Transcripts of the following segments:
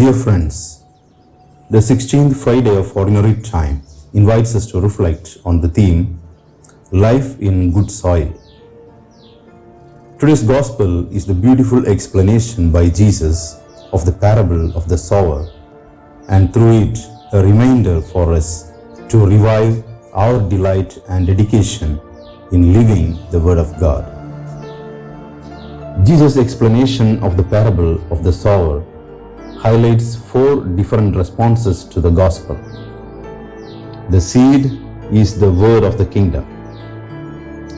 Dear friends, the 16th Friday of Ordinary Time invites us to reflect on the theme, Life in Good Soil. Today's Gospel is the beautiful explanation by Jesus of the parable of the sower, and through it a reminder for us to revive our delight and dedication in living the Word of God. Jesus' explanation of the parable of the sower highlights four different responses to the Gospel. The seed is the word of the kingdom.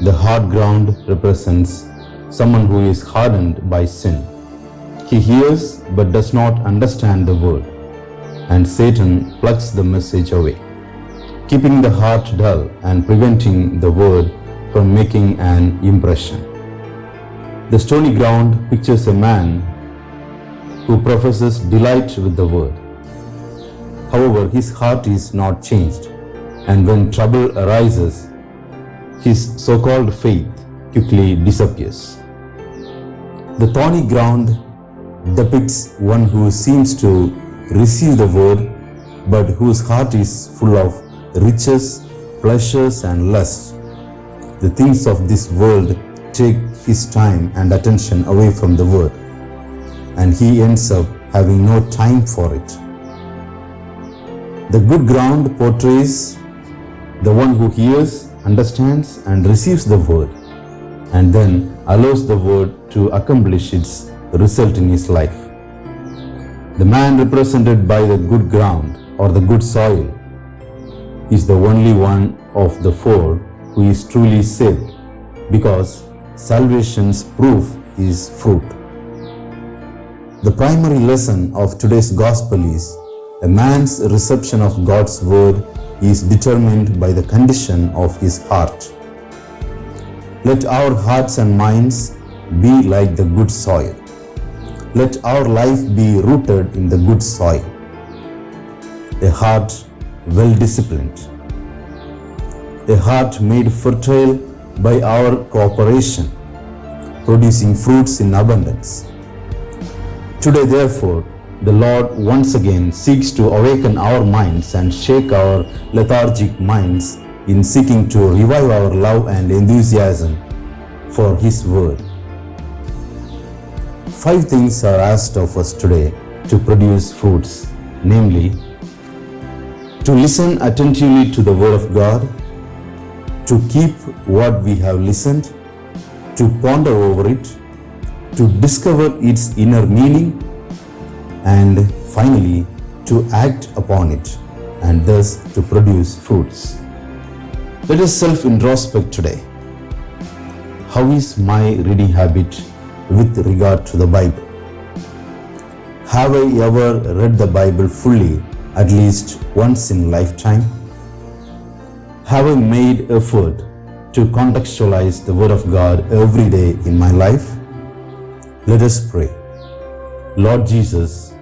The hard ground represents someone who is hardened by sin. He hears but does not understand the word, and Satan plucks the message away, keeping the heart dull and preventing the word from making an impression. The stony ground pictures a man who professes delight with the word. However, his heart is not changed, and when trouble arises, his so-called faith quickly disappears. The thorny ground depicts one who seems to receive the word, but whose heart is full of riches, pleasures, and lust. The things of this world take his time and attention away from the word, and he ends up having no time for it. The good ground portrays the one who hears, understands, and receives the word, and then allows the word to accomplish its result in his life. The man represented by the good ground or the good soil is the only one of the four who is truly saved, because salvation's proof is fruit. The primary lesson of today's gospel is a man's reception of God's word is determined by the condition of his heart. Let our hearts and minds be like the good soil. Let our life be rooted in the good soil. A heart well disciplined. A heart made fertile by our cooperation, producing fruits in abundance. Today, therefore, the Lord once again seeks to awaken our minds and shake our lethargic minds in seeking to revive our love and enthusiasm for His Word. 5 things are asked of us today to produce fruits, namely, to listen attentively to the Word of God, to keep what we have listened, to ponder over it, to discover its inner meaning, and finally to act upon it, and thus to produce fruits. Let us self-introspect today. How is my reading habit with regard to the Bible? Have I ever read the Bible fully at least once in lifetime? Have I made effort to contextualize the Word of God every day in my life? Let us pray. Lord Jesus,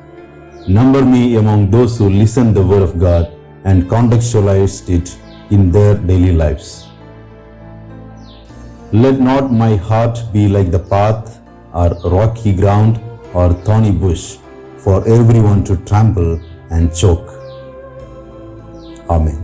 number me among those who listen the Word of God and contextualized it in their daily lives. Let not my heart be like the path or rocky ground or thorny bush for everyone to trample and choke. Amen.